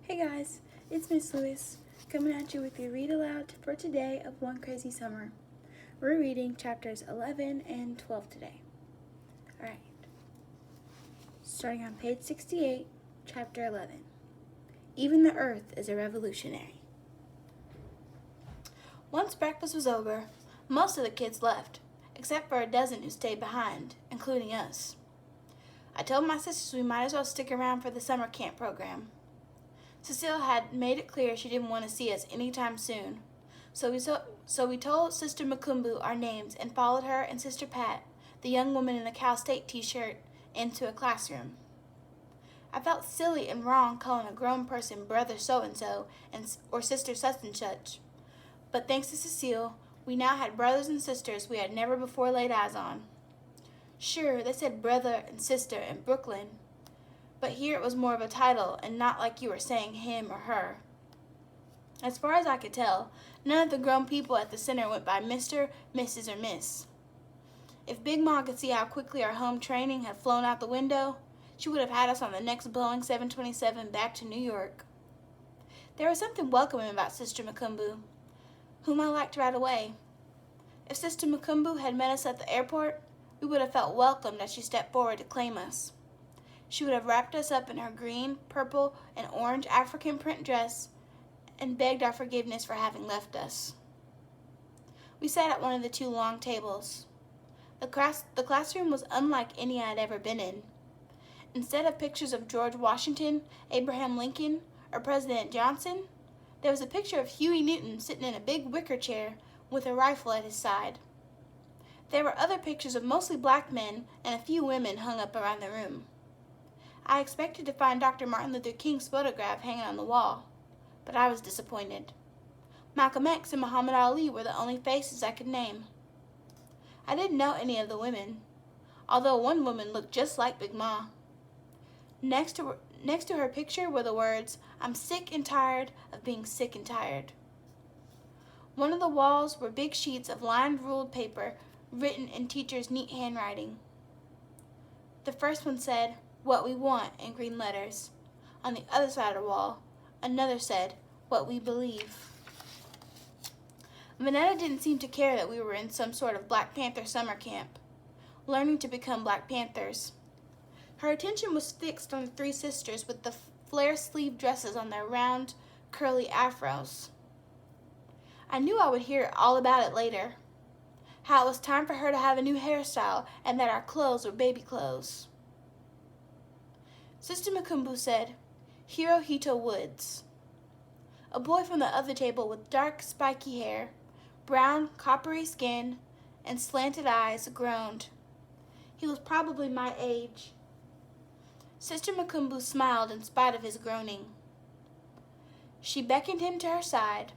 Hey guys, it's Miss Lewis coming at you with your read aloud for today of One Crazy Summer. We're reading chapters 11 and 12 today. Alright, starting on page 68, chapter 11. Even the earth is a revolutionary. Once breakfast was over, most of the kids left, except for a dozen who stayed behind, including us. I told my sisters we might as well stick around for the summer camp program. Cecile had made it clear she didn't want to see us anytime soon, so we told Sister Makumbu our names and followed her and Sister Pat, the young woman in the Cal State t-shirt, into a classroom. I felt silly and wrong calling a grown person brother so-and-so or sister such-and-such, but thanks to Cecile, we now had brothers and sisters we had never before laid eyes on. Sure, they said brother and sister in Brooklyn, but here it was more of a title and not like you were saying him or her. As far as I could tell, none of the grown people at the center went by Mr., Mrs., or Miss. If Big Ma could see how quickly our home training had flown out the window, she would have had us on the next Boeing 727 back to New York. There was something welcoming about Sister Makumbu, whom I liked right away. If Sister Makumbu had met us at the airport, we would have felt welcomed as she stepped forward to claim us. She would have wrapped us up in her green, purple, and orange African print dress and begged our forgiveness for having left us. We sat at one of the two long tables. The classroom was unlike any I had ever been in. Instead of pictures of George Washington, Abraham Lincoln, or President Johnson, there was a picture of Huey Newton sitting in a big wicker chair with a rifle at his side. There were other pictures of mostly black men and a few women hung up around the room. I expected to find Dr. Martin Luther King's photograph hanging on the wall, but I was disappointed. Malcolm X and Muhammad Ali were the only faces I could name. I didn't know any of the women, although one woman looked just like Big Ma. Next to her picture were the words, "I'm sick and tired of being sick and tired." One of the walls were big sheets of lined ruled paper written in teachers' neat handwriting. The first one said, "What we want," in green letters. On the other side of the wall, another said, "What we believe." Vanetta didn't seem to care that we were in some sort of Black Panther summer camp, learning to become Black Panthers. Her attention was fixed on the three sisters with the flare-sleeve dresses on their round, curly afros. I knew I would hear all about it later, how it was time for her to have a new hairstyle and that our clothes were baby clothes. Sister Makumbu said, "Hirohito Woods." A boy from the other table with dark, spiky hair, brown, coppery skin, and slanted eyes groaned. He was probably my age. Sister Makumbu smiled in spite of his groaning. She beckoned him to her side,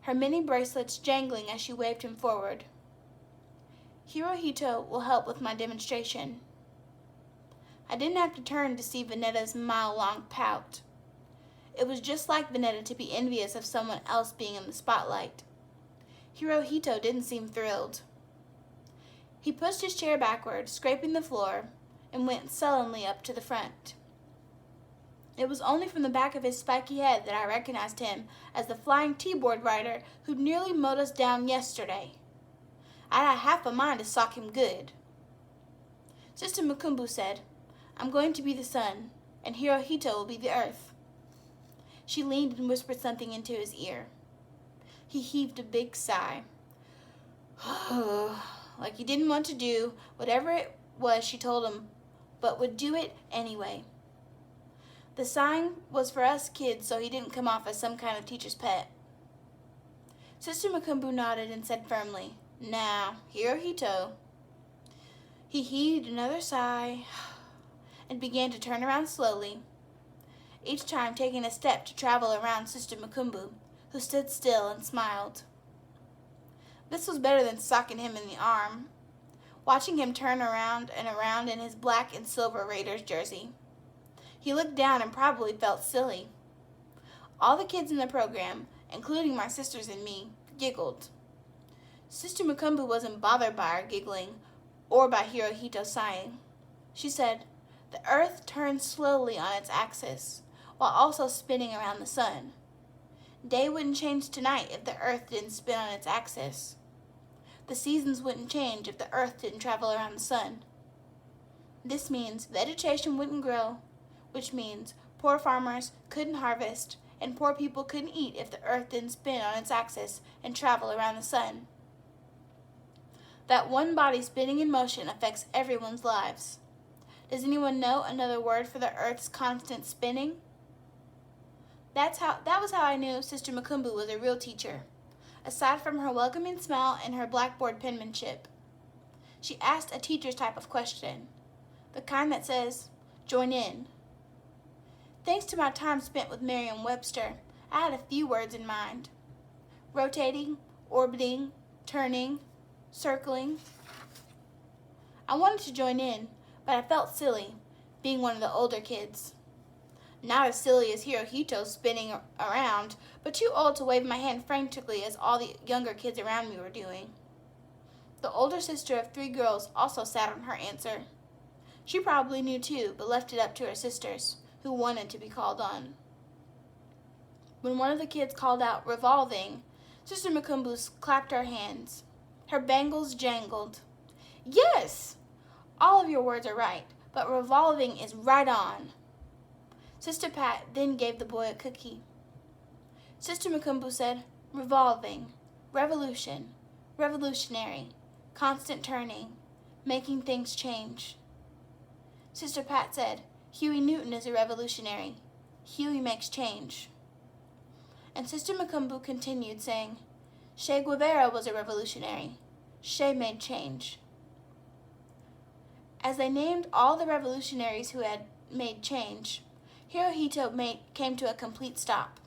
her many bracelets jangling as she waved him forward. "Hirohito will help with my demonstration." I didn't have to turn to see Vanetta's mile-long pout. It was just like Vanetta to be envious of someone else being in the spotlight. Hirohito didn't seem thrilled. He pushed his chair backward, scraping the floor, and went sullenly up to the front. It was only from the back of his spiky head that I recognized him as the flying T-board rider who nearly mowed us down yesterday. I had half a mind to sock him good. Sister Makumbu said, "I'm going to be the sun, and Hirohito will be the earth." She leaned and whispered something into his ear. He heaved a big sigh. Like he didn't want to do whatever it was she told him, but would do it anyway. The sighing was for us kids so he didn't come off as some kind of teacher's pet. Sister Makumbu nodded and said firmly, "Now, Hirohito." He heaved another sigh and began to turn around slowly, each time taking a step to travel around Sister Makumbu, who stood still and smiled. This was better than socking him in the arm, watching him turn around and around in his black and silver Raiders jersey. He looked down and probably felt silly. All the kids in the program, including my sisters and me, giggled. Sister Makumbu wasn't bothered by our giggling or by Hirohito sighing. She said, "The earth turns slowly on its axis, while also spinning around the sun. Day wouldn't change tonight if the earth didn't spin on its axis. The seasons wouldn't change if the earth didn't travel around the sun. This means vegetation wouldn't grow, which means poor farmers couldn't harvest and poor people couldn't eat if the earth didn't spin on its axis and travel around the sun. That one body spinning in motion affects everyone's lives. Does anyone know another word for the earth's constant spinning? That was how I knew Sister Makumbu was a real teacher, aside from her welcoming smile and her blackboard penmanship. She asked a teacher's type of question, the kind that says, "Join in." Thanks to my time spent with Merriam-Webster, I had a few words in mind. Rotating, orbiting, turning, circling. I wanted to join in, but I felt silly, being one of the older kids. Not as silly as Hirohito spinning around, but too old to wave my hand frantically as all the younger kids around me were doing. The older sister of 3 girls also sat on her answer. She probably knew too, but left it up to her sisters, who wanted to be called on. When one of the kids called out "revolving," Sister Makumbu clapped her hands. Her bangles jangled. "Yes! All of your words are right, but revolving is right on." Sister Pat then gave the boy a cookie. Sister Makumbu said, "Revolving, revolution, revolutionary, constant turning, making things change." Sister Pat said, "Huey Newton is a revolutionary. Huey makes change." And Sister Makumbu continued saying, "Che Guevara was a revolutionary. Che made change." As they named all the revolutionaries who had made change, Hirohito came to a complete stop.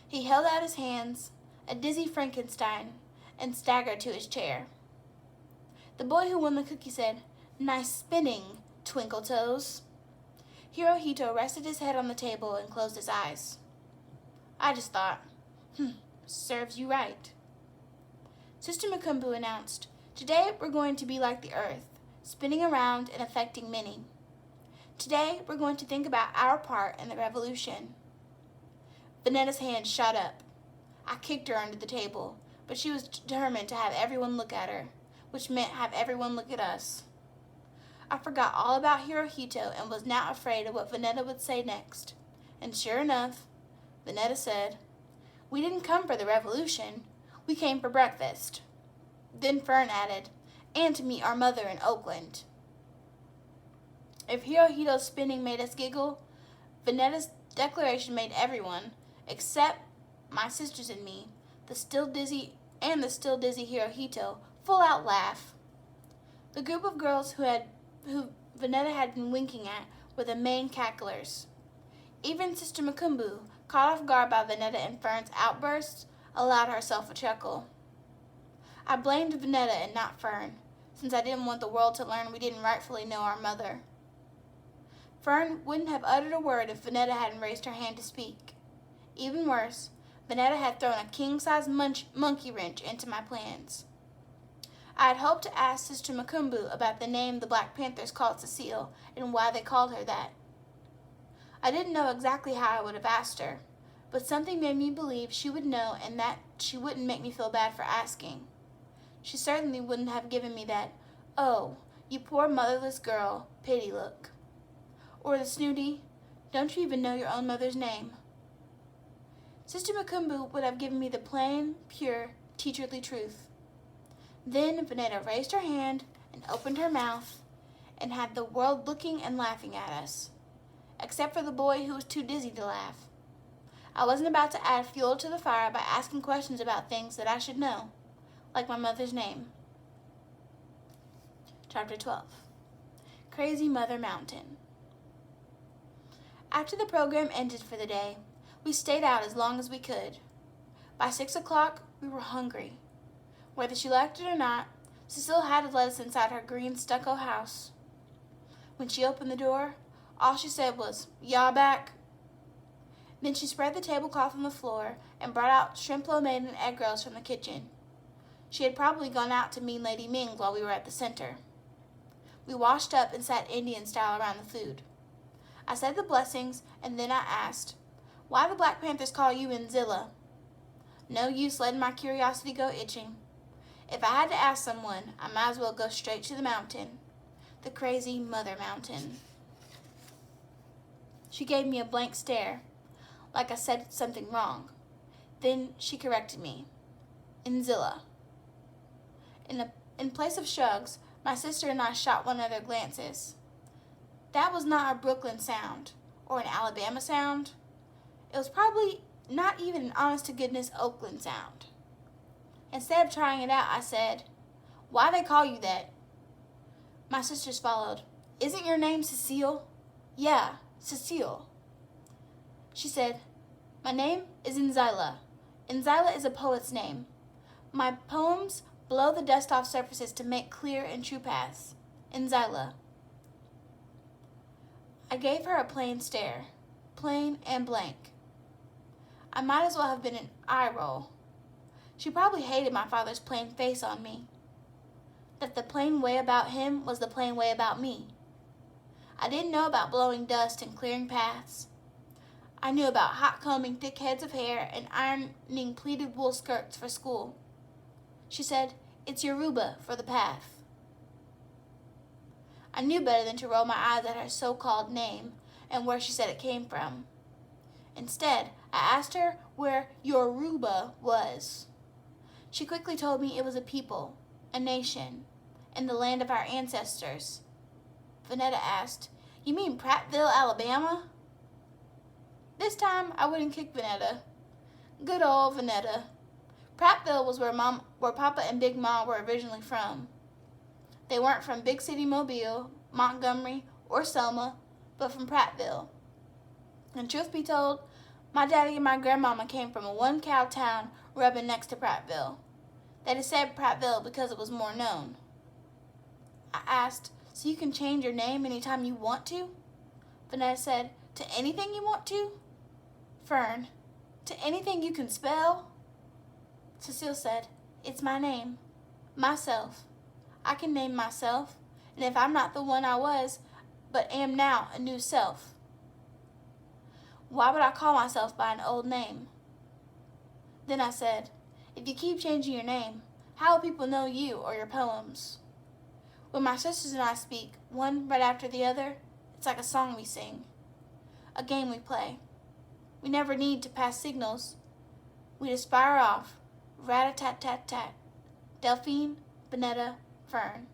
He held out his hands, a dizzy Frankenstein, and staggered to his chair. The boy who won the cookie said, "Nice spinning, Twinkle Toes." Hirohito rested his head on the table and closed his eyes. I just thought, serves you right. Sister Makumbu announced, "Today we're going to be like the earth, spinning around and affecting many. Today we're going to think about our part in the revolution." Vanetta's hand shot up. I kicked her under the table, but she was determined to have everyone look at her, which meant have everyone look at us. I forgot all about Hirohito and was now afraid of what Vanetta would say next. And sure enough, Vanetta said, "We didn't come for the revolution. We came for breakfast." Then Fern added, "And to meet our mother in Oakland." If Hirohito's spinning made us giggle, Vanetta's declaration made everyone, except my sisters and me, the still dizzy Hirohito, full out laugh. The group of girls who Vanetta had been winking at were the main cacklers. Even Sister Makumbu, caught off guard by Vanetta and Fern's outbursts, allowed herself a chuckle. I blamed Vanetta and not Fern, since I didn't want the world to learn we didn't rightfully know our mother. Fern wouldn't have uttered a word if Vanetta hadn't raised her hand to speak. Even worse, Vanetta had thrown a king-size monkey wrench into my plans. I had hoped to ask Sister Makumbu about the name the Black Panthers called Cecile and why they called her that. I didn't know exactly how I would have asked her, but something made me believe she would know and that she wouldn't make me feel bad for asking. She certainly wouldn't have given me that, "Oh, you poor motherless girl," pity look. Or the snooty, "Don't you even know your own mother's name?" Sister Makumbu would have given me the plain, pure, teacherly truth. Then Vanetta raised her hand and opened her mouth and had the world looking and laughing at us, except for the boy who was too dizzy to laugh. I wasn't about to add fuel to the fire by asking questions about things that I should know, like my mother's name. Chapter 12. Crazy Mother Mountain. After the program ended for the day, we stayed out as long as we could. By 6 o'clock, we were hungry. Whether she liked it or not, Cecile had to let us inside her green stucco house. When she opened the door, all she said was, "Y'all back?" Then she spread the tablecloth on the floor and brought out shrimp lo mein and egg rolls from the kitchen. She had probably gone out to meet Lady Ming while we were at the center. We washed up and sat Indian style around the food. I said the blessings, and then I asked, Why the Black Panthers call you Unzila? No use letting my curiosity go itching. If I had to ask someone, I might as well go straight to the mountain. The crazy Mother Mountain. She gave me a blank stare, like I said something wrong. Then she corrected me. Unzila. In place of shrugs, my sister and I shot one another glances. That was not a Brooklyn sound, or an Alabama sound. It was probably not even an honest-to-goodness Oakland sound. Instead of trying it out, I said, "Why they call you that?" My sisters followed. "Isn't your name Cecile?" "Yeah, Cecile." She said, "My name is Unzila. Unzila is a poet's name. My poems blow the dust off surfaces to make clear and true paths. Unzila." I gave her a plain stare, plain and blank. I might as well have been an eye roll. She probably hated my father's plain face on me. That the plain way about him was the plain way about me. I didn't know about blowing dust and clearing paths. I knew about hot combing thick heads of hair and ironing pleated wool skirts for school. She said, "It's Yoruba for the path." I knew better than to roll my eyes at her so-called name and where she said it came from. Instead, I asked her where Yoruba was. She quickly told me it was a people, a nation, and the land of our ancestors. Vanetta asked, "You mean Prattville, Alabama?" This time, I wouldn't kick Vanetta. Good old Vanetta. Prattville was where Papa and Big Ma were originally from. They weren't from big city Mobile, Montgomery, or Selma, but from Prattville. And truth be told, my daddy and my grandmama came from a one-cow town rubbing next to Prattville. They just said Prattville because it was more known. I asked, "So you can change your name anytime you want to?" Vanetta said, "To anything you want to?" Fern, "To anything you can spell?" Cecile said, "It's my name. Myself. I can name myself, and if I'm not the one I was, but am now a new self. Why would I call myself by an old name?" Then I said, "If you keep changing your name, how will people know you or your poems? When my sisters and I speak, one right after the other, it's like a song we sing, a game we play. We never need to pass signals. We just fire off, rat-a-tat-tat-tat. Delphine, Vanetta, Fern.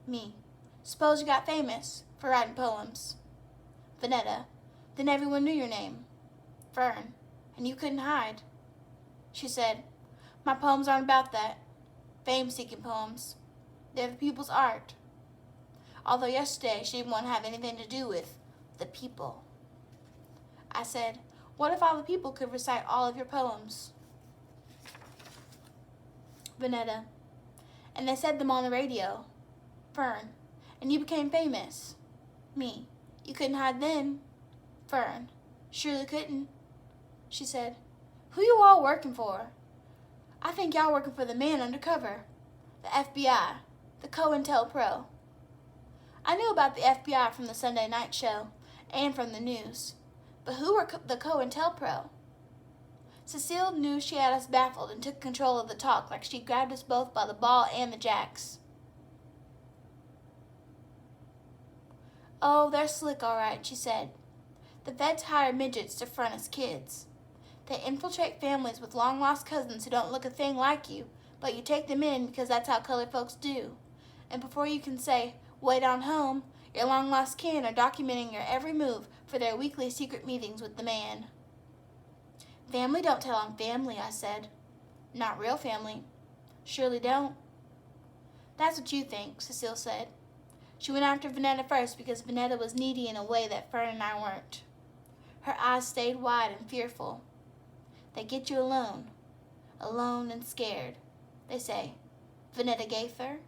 Me. Suppose you got famous for writing poems. Vanetta. Then everyone knew your name. Fern. And you couldn't hide." She said, "My poems aren't about that. Fame-seeking poems. They're the people's art." Although yesterday she didn't want to have anything to do with the people. I said, "What if all the people could recite all of your poems?" Vanetta. "And they said them on the radio." Fern. "And you became famous." Me. "You couldn't hide then." Fern. "Surely couldn't." She said, "Who you all working for?" "I think y'all working for the man undercover. The FBI. The COINTELPRO." I knew about the FBI from the Sunday night show and from the news. But who were the COINTELPRO? Cecile knew she had us baffled and took control of the talk like she grabbed us both by the ball and the jacks. "Oh, they're slick all right," she said. "The feds hire midgets to front as kids. They infiltrate families with long-lost cousins who don't look a thing like you, but you take them in because that's how colored folks do. And before you can say, 'Wait on home,' your long-lost kin are documenting your every move for their weekly secret meetings with the man." "Family don't tell on family," I said. "Not real family. Surely don't." "That's what you think," Cecile said. She went after Vanetta first because Vanetta was needy in a way that Fern and I weren't. Her eyes stayed wide and fearful. They get you alone and scared. They say, "Vanetta Gaither,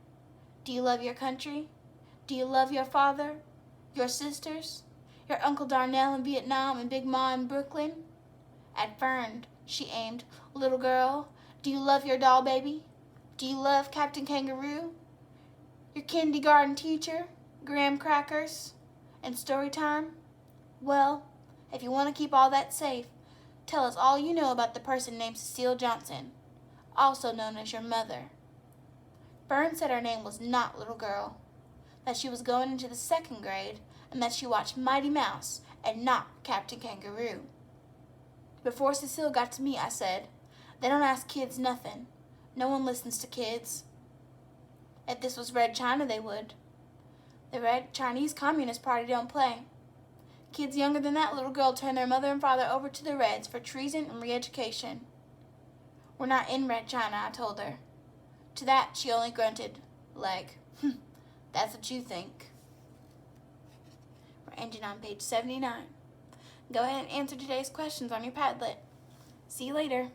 do you love your country? Do you love your father, your sisters, your Uncle Darnell in Vietnam and Big Ma in Brooklyn?" At Fern, she aimed, "Little girl, do you love your doll baby? Do you love Captain Kangaroo? Your kindergarten teacher, graham crackers, and story time? Well, if you want to keep all that safe, Tell us all you know about the person named Cecile Johnson, also known as your mother. Fern said her name was not Little Girl, that she was going into the 2nd grade, and that she watched Mighty Mouse and not Captain Kangaroo. Before Cecile got to me, I said, "They don't ask kids nothing. No one listens to kids." If this was Red China, they would. The Red Chinese Communist Party don't play. Kids younger than that little girl turn their mother and father over to the Reds for treason and re-education. "We're not in Red China," I told her. To that, she only grunted, like, "That's what you think." We're ending on page 79. Go ahead and answer today's questions on your Padlet. See you later.